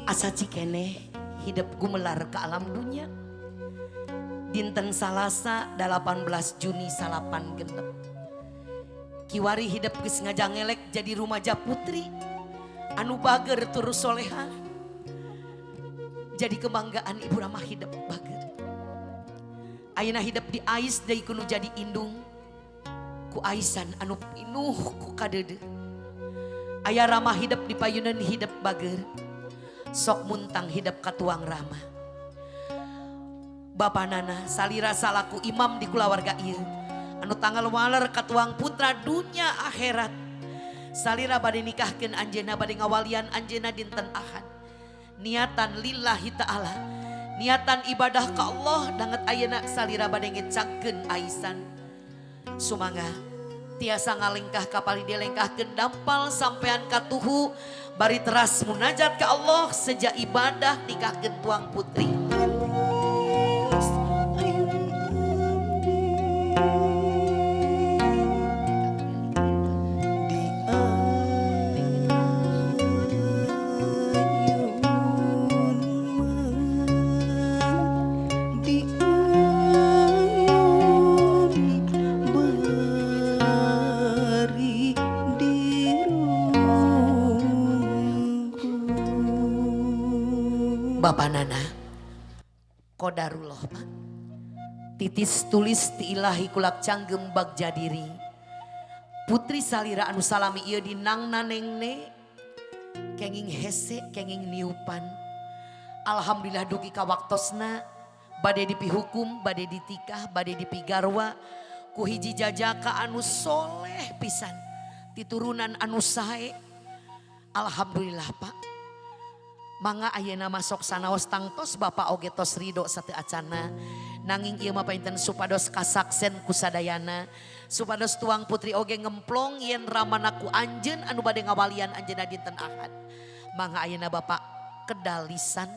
Asa cikene hidup gumelar ke alam dunia. Dinten Salasa 18 Juni salapan genep. Kiwari hidup geus ngajangelek jadi rumaja putri anu bager turus soleha. Jadi kebanggaan Ibu Rama hidup bager. Ayeuna hidup di ais deui kudu jadi indung ku aisan anu pinuh ku kadede. Aya Rama hidup di payunan hidup bager. Sok muntang hidup katuang Rama. Bapa Nana salira salaku imam di kulawarga ieu anu tanggal waler katuang putra dunia akhirat. Salira bade nikahkeun anjeunna bade ngawalian anjeunna dinten Ahad. Niatan lillahi ta'ala, niatan ibadah ka Allah danget ayeuna salira bade ngecangkeun aisan. Sumangga tiasa ngalengkah kapal dilengkahkeun dampal sampean katuhu bari teras munajat ka Allah sejak ibadah nikahkeun tuang putri. Bapak Nana Kodarullah Pak titis tulis ti ilahi kulak canggem bagja diri putri salira anu salami ieu dinangna nengne kenging hese kenging niupan. Alhamdulillah dugi ka waktosna bade dipihukum bade ditikah bade dipigarwa ku hiji jajaka anu soleh pisan titurunan anu sae. Alhamdulillah Pak. Mangga ayeuna masuk sanaos tangtos Bapak oge tos ridho sateu acana nanging ieu mah painten supados kasaksen kusadayana supados tuang putri oge ngemplong yen ramana ku anjeun anu bade ngawalian anjeunna dinten Ahad. Mangga ayeuna Bapak kedalisan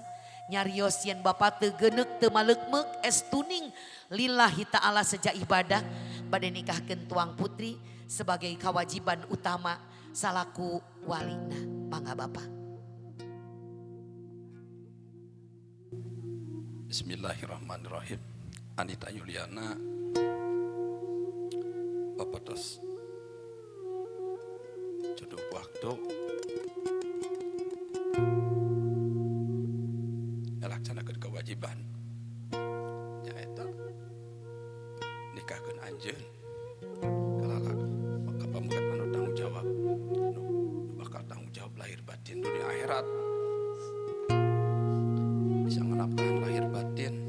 nyarios yen Bapak teu geuneuk teu maleukmeuk estuning lillahi ta'ala sejak ibadah bade nikahkeun tuang putri sebagai kewajiban utama salaku walina. Mangga Bapak. Bismillahirrahmanirrahim. Anita Yuliana papatos jodoh waktu ngalaksanakeun kewajiban nyaeta nikahkeun anjeun kalalak kapamugat anu tanggung jawab anu bakal tanggung jawab lahir batin dunia akhirat bisa ngenapkan lahir batin.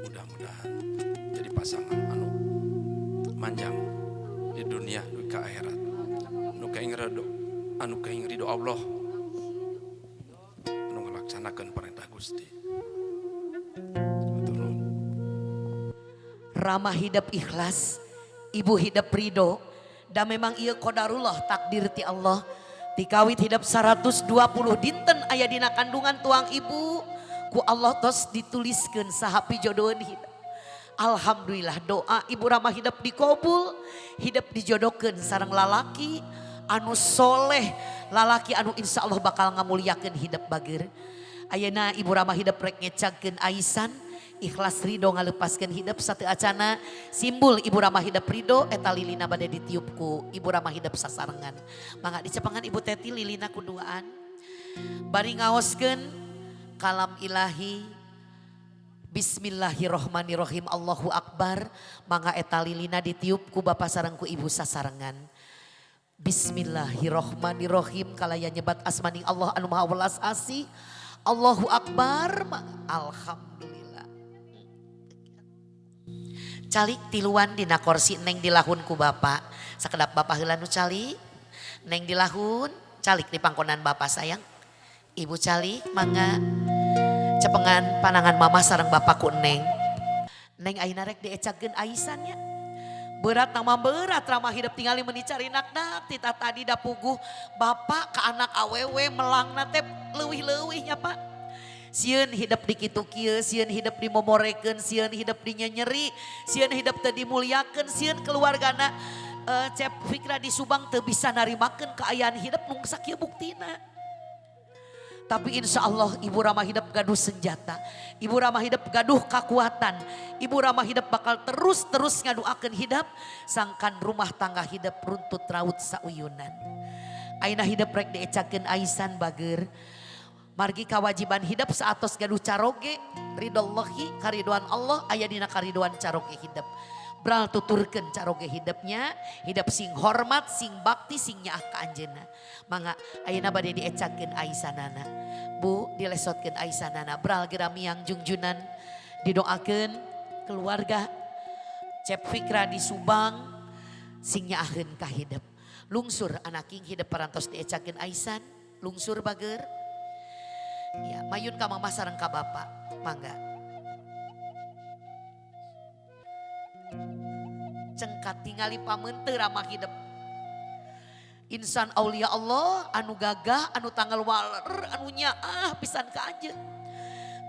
Mudah-mudahan jadi pasangan anu manjang di dunia duit ke akhirat. Anu kaing ridho Allah. Anu ngalaksanakeun perintah Gusti. Turun. Rama hidup ikhlas, ibu hidup ridho, dan memang ieu qadarullah takdir ti Allah. Dikawit hidup 120 dinten aya dina kandungan tuang ibu ku Allah tos dituliskeun saha pijodohan hidup. Alhamdulillah doa Ibu Rama hidup dikabul, hidup dijodohkeun sareng lalaki anu soleh, lalaki anu insya Allah bakal ngamuliakeun hidup bager. Ayeuna Ibu Rama hidup rek ngecagkeun aisan ikhlas ridho ngalepaskeun hidup sateu acana simbol Ibu Rama hidup ridho eta lilina bade ditiup ku Ibu Rama hidup sasarengan. Mangga dicepengan Ibu Teti lilina kuduaan bari ngaoskeun kalam ilahi Bismillahirrohmanirrohim Allahu Akbar. Mangga eta lilina ditiup ku Bapak sareng ku Ibu sasarengan. Bismillahirrohmanirrohim kalaya nyebat asmaning Allah anu maha welas asih. Allahu Akbar. Alhamdulillah. Calik tiluan dina kursi neng dilahun ku Bapak. Sakedap Bapak heula nu calik. Neng dilahun calik di pangkonan Bapak sayang. Ibu calik mangga cepengan panangan mama sareng Bapak ku neng. Neng ayeuna rek diecagkeun aisannya. Berat nama berat Rama hidup tinggali menicarinakna tita tadi da puguh Bapak ke anak awewe melangna teh leuwih-leuwihnya Pak. Sieun hidup di kitu kieu, sieun hidup di momorekeun, sieun hidup di nyenyeri, sieun hidup teu dimuliakeun, sieun keluargana Cep Fikra di Subang teu bisa narimakeun keayaan hidup nu sakieu buktina. Tapi insya Allah Ibu Rama Hidap gaduh senjata. Ibu Rama Hidap gaduh kekuatan. Ibu Rama Hidap bakal terus ngaduakeun Hidap. Sangkan rumah tangga Hidap runtut raut sauyunan. Aina Hidap rek diecakeun aisan bager. Margi kewajiban Hidap saatos gaduh caroge. Ridallahi kariduan Allah aya dina kariduan caroge Hidap. Bral tuturkeun caroge Hidapnya, Hidap sing hormat, sing bakti, sing nyaah ka anjeunna. Mangga ayeuna bade diecakeun aisanana. Bu dilesotkeun aisanana, bral geura miang jungjunan didoakeun keluarga. Cep Fikra di Subang sing nyaaheun ka Hidap. Lungsur anak king Hidap parantos diecakeun aisan, lungsur bager. Ya, mayun ka mama sareng ka bapa. Mangga. Cengkat tingali pamenteur Rama Hidap. Insan aulia Allah anu gagah, anu tanggal waler, anu nyaah pisan ka anjeun.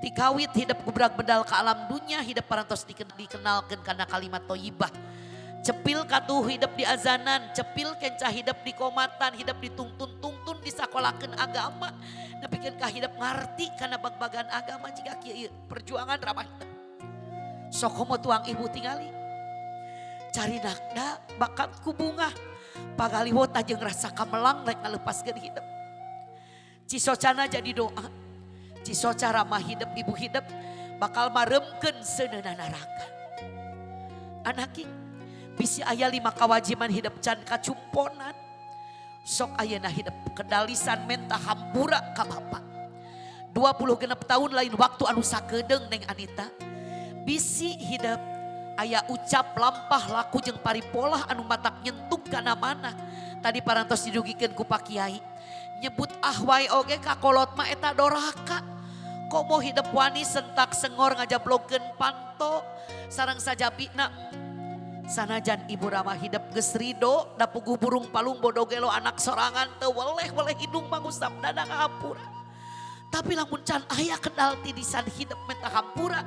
Tikawit Hidap gubrak bedal ka alam dunya, Hidap parantos dikenalkeun kana kalimat thayyibah. Cepil katuh Hidap di azanan, cepil kencah Hidap di komatan, Hidap dituntun-tuntun disakolakeun agama. Napikeun ka Hidap ngarti kana bag-bagan agama jika kieu perjuangan Rama Hidap. Sok homo tuang ibu tingali. Cari nakda bakatku bunga. Pagaliwot aja ngerasa kamelang rek ngalepaskeun Hidap. Cisocana jadi doa. Cisoca Rama Hidap ibu Hidap bakal maremkeun seuneuna neraka. Anaki bisi aya 5 kewajiban Hidap can kacumponan. Sok ayeuna Hidap kendalisan menta hampura ka bapa. 26 tahun lain waktu anu sakedeung Neng Anita. Bisi Hidap aya ucap lampah laku jeung paripolah anu matak nyentuh kana mana. Tadi parantos didugikeun ku Pak Kiai. Nyebut ahwai oge ka kolot mah eta doraka. Komo Hidap wani sentak sengor ngajablokeun panto sareng sajabina. Sanajan Ibu Rama Hidap geus rido da puguh burung palung bodo gelo anak sorangan teu weleh-weleh hidung mangusap dada ngahampura. Tapi lamun can aya kendal tidisan Hidap menta hampura.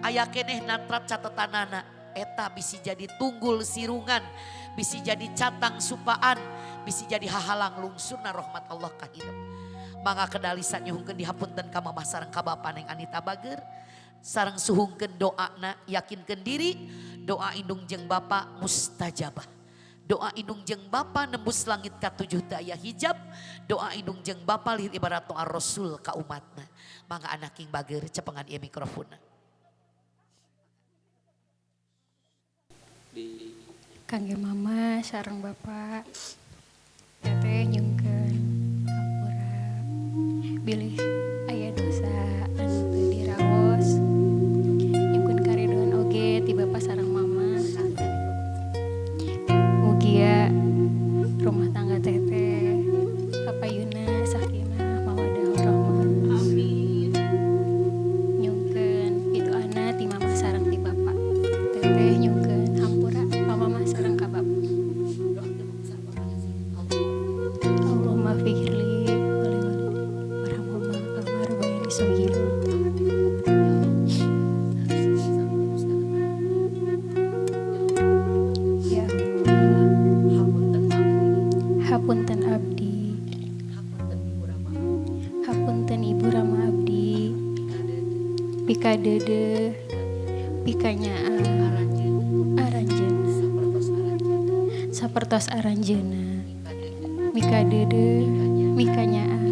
Aya keneh natrat catetanana eta bisi jadi tunggul sirungan, bisi jadi catang supaan, bisi jadi hahalang lungsurna rahmat Allah ka Hidap. Mangga kedalisan nyuhungkeun dihapunten ka mamah sareng ka bapa Neng Anita bager, sareng suhungkeun doana yakinkeun diri, doa indung jeung bapa mustajabah. Doa indung jeung bapa nembus langit ka 7 teu aya hijab, doa indung jeung bapa lihir ibarat doa Rasul ka umatna. Mangga anak king bager cepengan ieu mikrofonna. Kangge mama sareng bapak teteh nyungkeun hampura bilih aya dosa anu teu diraos nyungkeun kariduan oge ti bapak sareng mama mugia rumah tangga teteh kapayuna sakinah mawaddah warahmah amin nyungkeun pituana ti mama sareng ti bapak teteh nyungkeun hampura mama sareng ka bapak. Allahumma firli warhamhuma kama rabbayani shaghira. Ya Allah, hapunten abdi, hapunten Ibu Rama abdi, pikadede, pikanyaah, aranjeun, sapertos aranjeuna, mikadede, mikanyaah,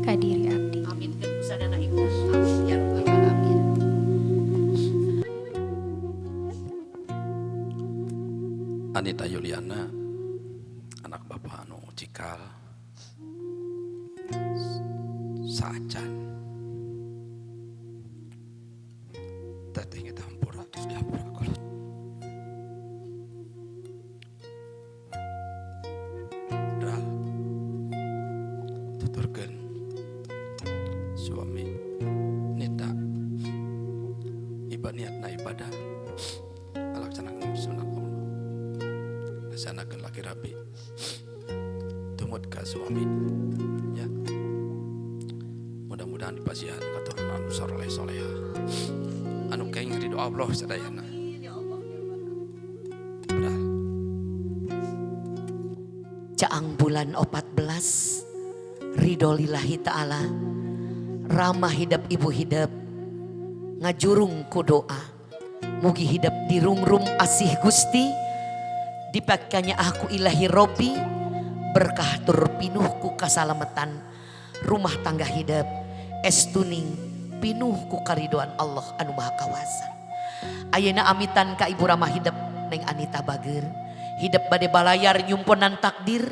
kadiri abdi. Amin keun kusadana ibu. Amin ya rabbal alamin. Anita Yuliana anak bapak anu cikal saacan teteh kita hampura terus dihampura kolot dral tuturkeun suami nita niatna ibadah alaksanakeun sunat Allah laksanakeun laki rabi tumut ka suami ya mudah-mudahan dipasihan katurunan anu saleh soleha anu kaing ridho Allah sadayana. Caang bulan 14 ridho lillahi ta'ala Rama hidup ibu hidup ngajurung ku doa. Mugi hidup di rungrum asih Gusti. Dipakainya aku ilahi Robi. Berkah tur pinuh ku kasalamatan. Rumah tangga hidup estuning pinuh ku karidoan Allah anu maha kawasa. Ayeuna amitan ka ibu Rama hidup neng Anita Bager. Hidup bade balayar nyumponan takdir.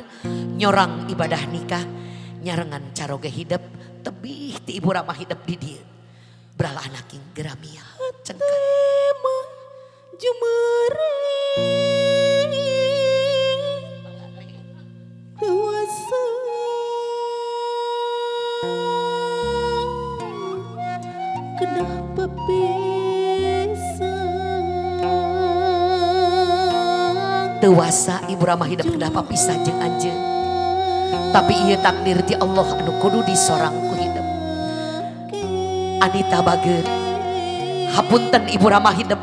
Nyorang ibadah nikah. Nyarengan caroge hidup tebih ti ibu Rama hidup di dia. Beral anaking geramia cengkak. Jumare dewasa kedah pepisah. Dewasa ibu Rama hidup kedah papisah jeung anjeun. Tapi ieu takdir ti Allah anu kudu disorang ku hidup. Anita Bager, hapunten ibu Rama hidup.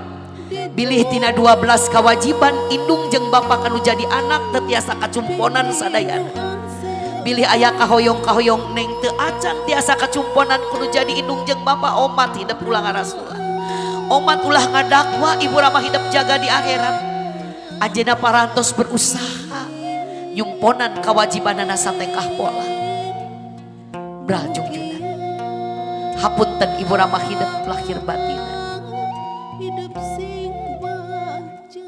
Bilih tina 12 kewajiban indung jeung bapa kanu jadi anak teu tiasa kacumponan sadayana. Bilih aya kahoyong-kahoyong neng teu acan tiasa kacumponan kudu jadi indung jeung bapa. Omat hidup ulah ngarasulna. Omat ulah ngadakwa ibu Rama hidup jaga di akhirat. Anjeunna parantos berusaha nyumponan kewajibanana satekah pola. Bral junjunan. Hapunten ibu Rama hidup lahir batin. Hidup sing baja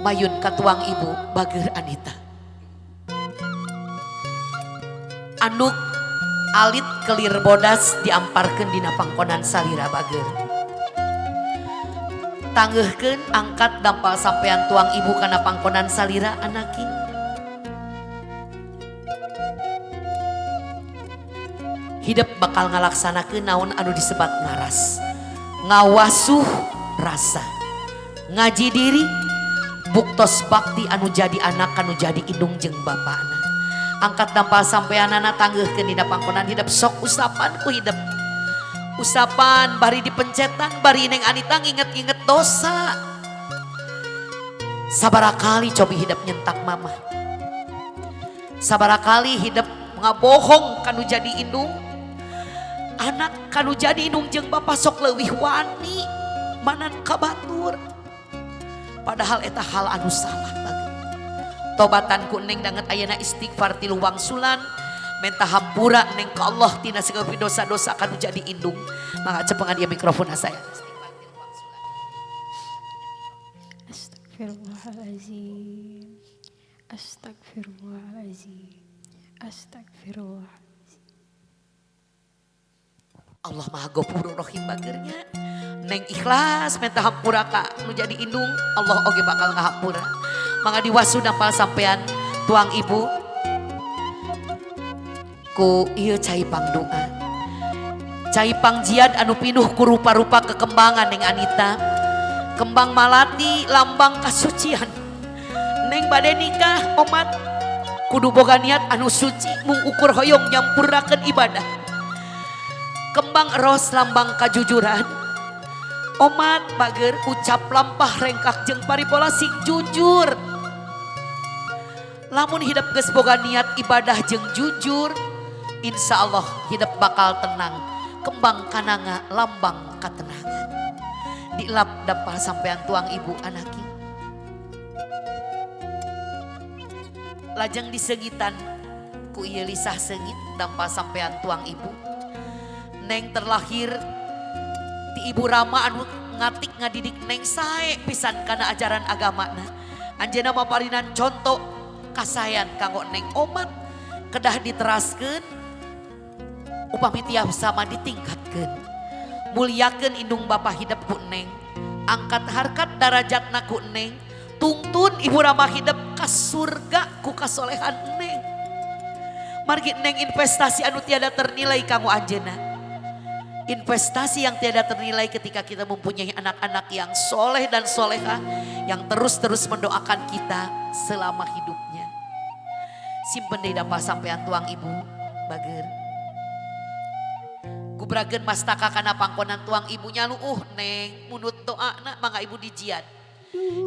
Mayun katuang ibu Bager Anita. Anduk alit kelir bodas diamparkeun dina pangkonan salira Bager. Tanggeuhkeun angkat dampal sampean tuang ibu kana pangkonan salira anaking. Hidup bakal ngalaksanakeun naon anu disebat ngaras. Ngawasuh rasa. Ngaji diri buktos bakti anu jadi anak anu jadi indung jeung bapana. Angkat dampal sampeanana tanggeuhkeun dina pangkonan hidup sok usapan ku hidup. Usapan bari dipencetan bari neng Anita nginget-nginget dosa. Sabarakali cobi hidup nyentak mama. Sabarakali hidup ngabohong kanu jadi indung. Anak kanu jadi indung jeung bapa sok leuwih wani manan kabatur. Padahal eta hal anu salah banget. Tobatan ku neng danget ayeuna istighfar tilu wangsulan. Menta hampura neng ka Allah tina sagala dosa-dosa kanu jadi indung. Mangga cepengan ieu mikrofon saya. Astagfirullahalazim. Astagfirullahalazim. Astagfirullah. Allah maha gopur rohim bagernya. Neng ikhlas menta hampura ka nu jadi indung. Allah oge bakal ngahampura. Mangga diwasu dampal sampean tuang ibu. Ku ieu cai pangdoa. Cai pangjiad anu pinuh ku rupa-rupa kekembangan neng Anita. Kembang malati lambang kasucian. Neng bade nikah omat kudu boga niat anu suci mung ukur hoyong nyampurakeun ibadah. Kembang eros lambang kajujuran. Omat Bager ucap lampah rengkak jeung paripola sing jujur. Lamun hidup geus boga niat ibadah jeung jujur, insya Allah hidup bakal tenang. Kembang kananga lambang katenangan. Dilap dampal sampean tuang ibu anaki. Lajeng disengitan ku ieu lisah sengit dampal sampean tuang ibu. Neng terlahir ti ibu Rama anu ngatik ngadidik neng sae pisan kana ajaran agamana. Anjeunna maparinan contoh kasayan kanggo neng omat kedah diteraskeun upami tiasa mah ditingkatkeun. Mulyakeun indung bapa hidup ku neng. Angkat harkat darajatna ku neng. Tungtun ibu Rama hidup ka surga ku kasolehan neng. Margi neng investasi anu tiada ternilai kanggo anjeunna. Investasi yang tiada ternilai ketika kita mempunyai anak-anak yang soleh dan soleha. Yang terus-terus mendoakan kita selama hidupnya. Simpen deui dampal sampean tuang ibu Bager. Gubrageun mastaka kana pangkonan tuang ibunya luuh neng. Munut doana mangga ibu dijian.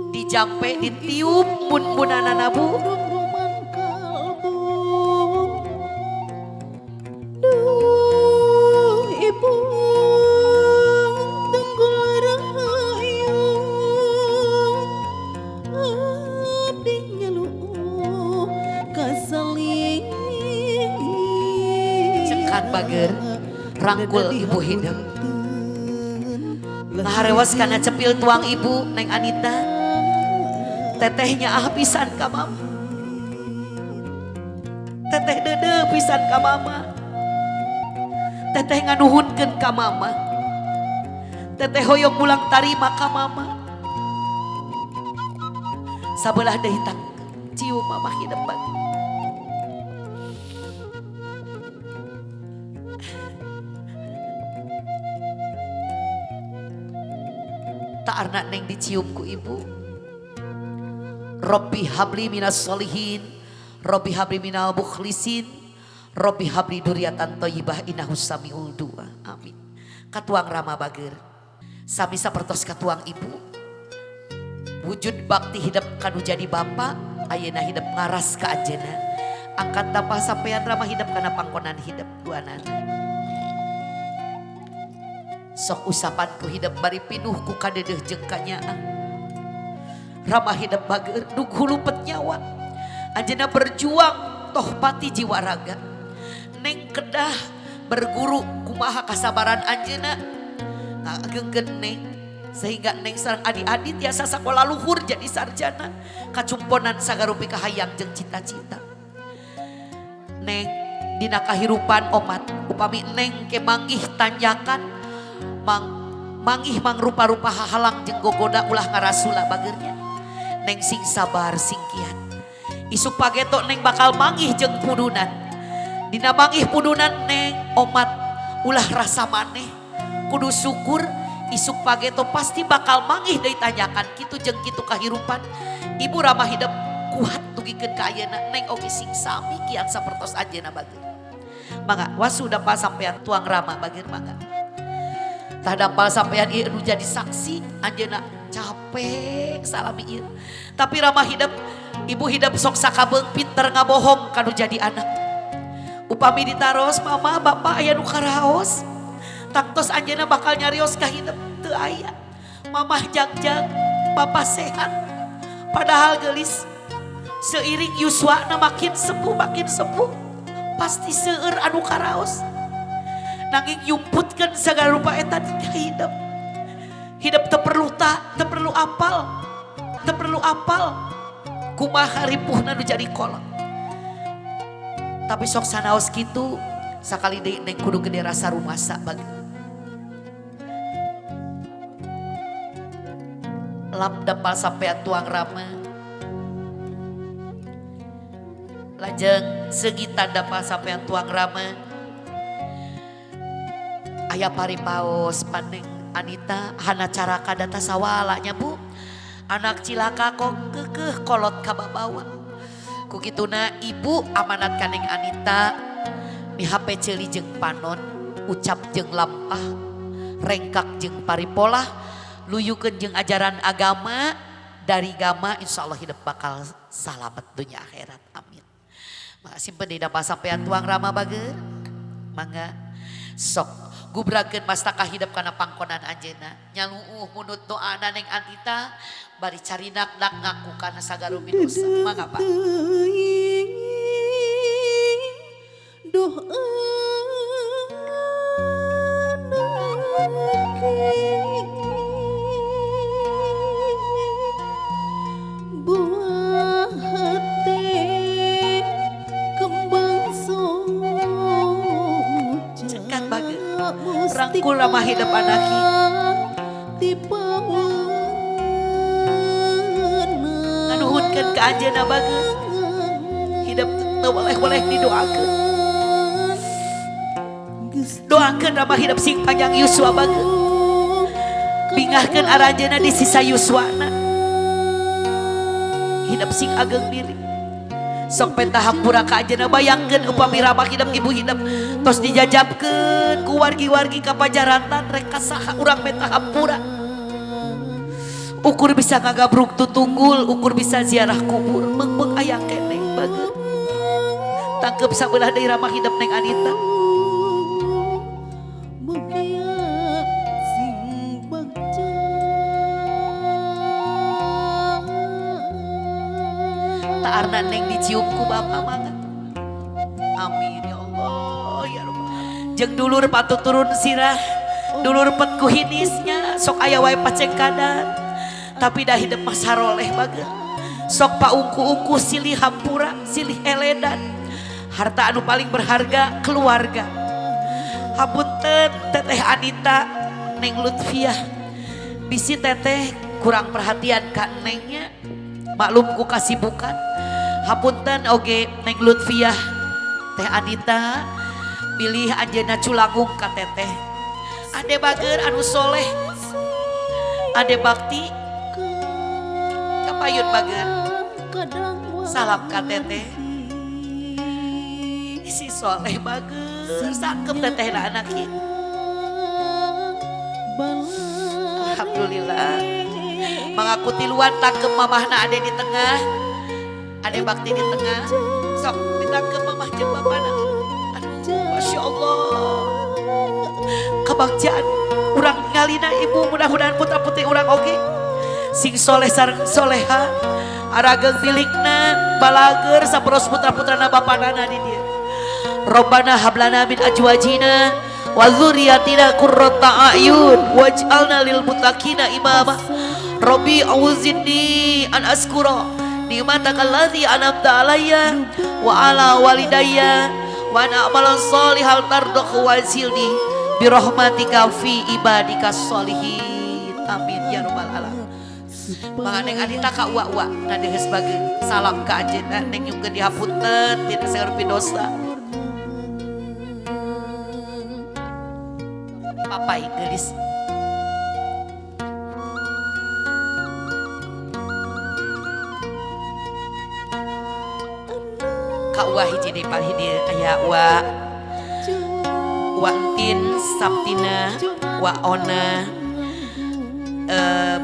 Dijampe ditiup mun-munana bu. rumang kalbu Cekan bager rangkul ibu hidup. Ngaharewas kana cepil tuang ibu Neng Anita. Tetehnya pisan ka mama. Teteh dede pisan ka mama. Teteh nganuhunkeun ka mama. Teteh hoyong mulang tarima ka mama. Sabelah deui tang cium mama hidup bager. Tak arna neng dicium ku ibu. Robbi habli minas solihin, Robbi habli minal mukhlisin, Robbi habli duriatan toyibah innahu samiul du'a. Amin. Katuang rama bager. Sami sapertos katuang ibu. Wujud bakti hidup kanu jadi bapa, ayeuna hidup ngaras ka anjeunna. Angkat tapah sampean rama hidup kana pangkonan hidup duanana. Sok usapanku hidup bari pinuh ku kadedeh jeung kanyaan. Rama hidup bager dug hulupet nyawa. Anjeunna berjuang toh pati jiwa raga. Neng kedah berguru kumaha kasabaran anjeunna. Ngagengkeun neng sehingga neng sareng adi-adi tiasa sakola luhur jadi sarjana. Kacumponan sagarupi kahayang jeung cita-cita. Neng dina kahirupan omat upami neng ke manggih tanjakan manggih mangrupa-rupa hahalang jeung gogoda ulah ngarasula bagernya. Neng sing sabar sing kiat. Isu pageto neng bakal manggih jeung pudunan. Dina manggih pudunan neng omat ulah rasa maneh kudu syukur. Isuk pageto pasti bakal manggih deui tanyakan kitu jeung kitu kahirupan. Ibu rama hidup kuat tugikeun ka ayeuna neng oge sing sami kiat sapertos anjeunna bager. Mangga wasuda pa sampean tuang rama bager mangga. Tah dampal sampean ieu nu jadi saksi anjeunna capek salami ieu. Tapi rama hidup ibu hidup sok sakabeung pinter ngabohong kanu jadi anak. Upami ditaros mama bapak aya nu karaos. Taktos anjeunna bakal nyarios ka hidup teu aya. Mamah jagjag, papa sehat. Padahal geulis seiring yuswana makin sepuh pasti seueur anu karaos. Nanging yumputkeun sagala rupa eta di hidup. Hidup teu perlu apal. Kumaha ripuhna nu jadi kolot. Tapi sok sanaos kitu sakali deui neng kudu gede rasa rumasa bager. Lap dapal sampean tuang rama. Lajeng segita dapal sampean tuang rama. Aya paripaos paneng Anita hana caraka data sawalanya bu. Anak cilaka kok keukeuh kolot ka babawa. Ku kituna ibu amanat kaneng Anita mi HP ceuli jeung panon, ucap jeung lampah, rengkak jeung paripolah, luyukeun jeung ajaran agama dari gama insyaallah hidup bakal salamet dunia akhirat amin. Mangga simpen di dapal sampean tuang rama bager. Mangga sok gubrakeun mastaka hidup kana pangkonan anjeunna. Nyaluuh munut doana neng Anita bari carinak dak ngaku kana sagarupi dosa. Mangga Pak. Doa buah hati kembang soja Cekan bager rangkul ramah hidup anaki. Nganuhunkeun ka anjeunna bager. Hidup teu boleh didoakeun. Doakeun ramah hidup sing panjang yuswa bager. Bingahkeun aranjeunna di sisa yuswana. Hidup sing ageng diri. Sok pentah hampura ka anjeunna bayangkeun upami ramah hidup ibu hidup tos dijajabkeun ku wargi-wargi ka pajarantan rek kasaha urang pentah hampura. Ukur bisa ngagabruk tutunggul, ukur bisa ziarah kubur, meung aya keneh bager. Tangkep sabelah deui ramah hidup neng Anita. Tak arna neng dicium ku bapa mangga. Amin ya Allah ya Rabbal. Jeung dulur patut turun sirah, dulur pet ku hinisnya sok aya wae paceng kadan, tapi dah hidup masa roleh bageut. Sok paungku-ungku silih hampura, silih eledan. Harta anu paling berharga keluarga. Hapunten Teteh Anita, Neng Lutfiah. Bisi teteh kurang perhatian ka nengnya. Maklum ku kasibukan. Hapunten oge Neng Lutfiah, Teh Anita, pilih anjeunna culangung ka teteh. Ade bager anu soleh, ade bakti, kapayun bager. Salam ka teteh. Si soleh bager, sangkem teteh na anak ieu. Alhamdulillah. Mengaku tiluan tangkem mamahna ade di tengah, ade bakti di tengah. Sok ditangkem mamah jeung bapana. Aduh, masya Allah. Kebagjaan urang ngalina ibu, mudah-mudahan putra putri urang oge sing soleh sareng soleha, arageng bilikna balager saperos putra putrana bapanana di dieu. Robbana hablana min ajwajina wa dzurriyyatina qurrata a'yun waj'alna lil muttaqina imama. Rabbi auzinni an askura ni'matakal ladzi an'amta alayya wa ala walidayya wa an a'mala sholihan tardahu wazilni bi rahmatika fi ibadikas sholihin. Amin ya rabbal alamin. Manganeng Anita ka uwa-uwa nadeus bageun salam ka anjeunna neng nyungkeun dihapunten tina saeureupin dosa. Papai gelis. Ka uwa hiji deui palhidi aya uwa Entin, Saptina, Wa Ona,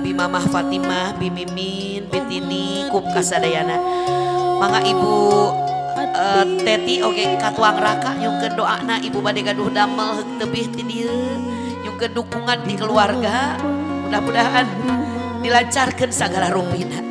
Bi Mamah Fatimah, Bi Mimin, Bi Tini, kum kasadayana. Mangga Ibu Teti oge katuang raka nyungkeun doana ibu bade gaduh damel heuk tebih ti dieu, nyungkeun dukungan di keluarga. Mudah-mudahan dilancarkeun sagala rumpina.